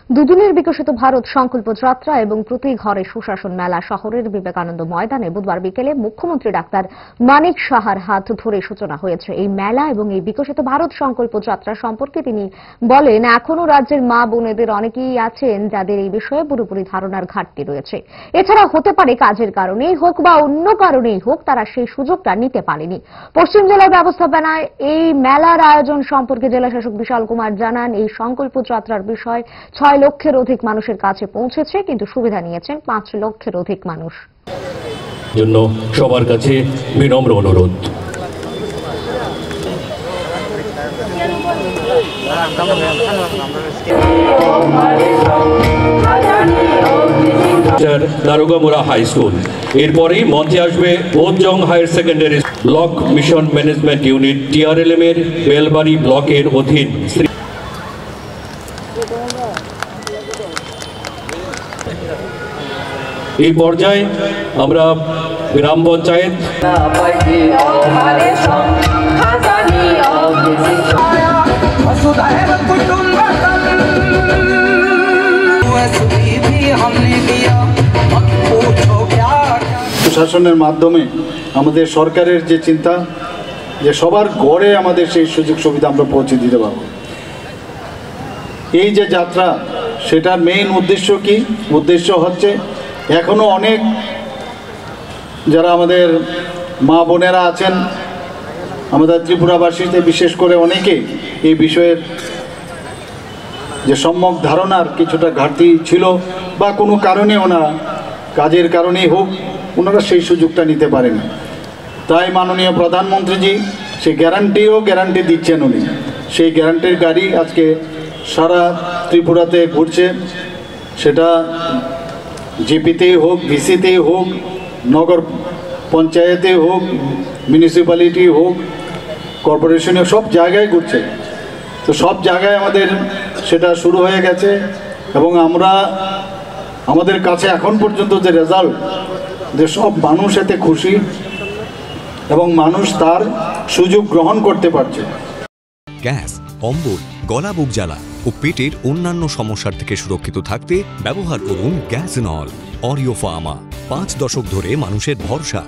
দুদিনের বিকশিত ভারত সংকল্প যাত্রা এবং প্রতি ঘরে সুশাসন মেলা শহরের বিবেকানন্দ ময়দানে বুধবার বিকেলে মুখ্যমন্ত্রী ডাক্তার মানিক সাহার হাত ধরে সূচনা হয়েছে। এই মেলা এবং এই বিকশিত ভারত সংকল্প যাত্রা সম্পর্কে তিনি বলেন, এখনো রাজ্যের মা বোনেদের অনেকেই আছেন যাদের এই বিষয়ে পুরোপুরি ধারণার ঘাটতি রয়েছে। এছাড়া হতে পারে কাজের কারণেই হোক বা অন্য কারণেই হোক তারা সেই সুযোগটা নিতে পারেনি। পশ্চিম জেলার ব্যবস্থাপনায় এই মেলার আয়োজন সম্পর্কে জেলাশাসক বিশাল কুমার জানান, এই সংকল্প যাত্রার বিষয় 6 লক্ষের অধিক মানুষের কাছে পৌঁছেছে, কিন্তু সুবিধা নিয়েছেন 5 লক্ষের অধিক মানুষ। জন্য সবার কাছে বিনম্র অনুরোধ। দারোগামুড়া হাই স্কুল, এরপরেই মঞ্চে আসবে Ojong higher secondary block mission management unit TRLM এর বেলবাড়ি ব্লকের অধীন। এই পর্যায়ে আমরা গ্রাম পঞ্চায়েত প্রশাসনের মাধ্যমে আমাদের সরকারের যে চিন্তা যে সবার ঘরে আমাদের সেই সুযোগ সুবিধা আমরা পৌঁছে দিতে পারব। এই যে যাত্রা, সেটার মেইন উদ্দেশ্য কি? উদ্দেশ্য হচ্ছে এখনো অনেক যারা আমাদের মা বোনেরা আছেন, আমাদের ত্রিপুরাবাসীতে বিশেষ করে অনেকে এই বিষয়ের যে সম্যক ধারণার কিছুটা ঘাটতি ছিল বা কোনো কারণে ওনারা কাজের কারণেই হোক ওনারা সেই সুযোগটা নিতে পারেন। তাই মাননীয় প্রধানমন্ত্রীজি সেই গ্যারান্টি দিচ্ছেন। উনি সেই গ্যারান্টির গাড়ি আজকে সারা ত্রিপুরাতে ঘুরছে, সেটা জিপিতেই হোক, ভিসিতেই হোক, নগর পঞ্চায়েতে হোক, মিউনিসিপ্যালিটি হোক, কর্পোরেশনে, সব জায়গায় ঘুরছে। তো সব জায়গায় আমাদের সেটা শুরু হয়ে গেছে এবং আমাদের কাছে এখন পর্যন্ত যে রেজাল্ট, যে সব মানুষ এতে খুশি এবং মানুষ তার সুযোগ গ্রহণ করতে পারছে। গ্যাস, অম্বল, গলা বুক জ্বালা ও পেটের অন্যান্য সমস্যার থেকে সুরক্ষিত থাকতে ব্যবহার করুন গ্যাসনল। অরিও ফার্মা, 5 দশক ধরে মানুষের ভরসা।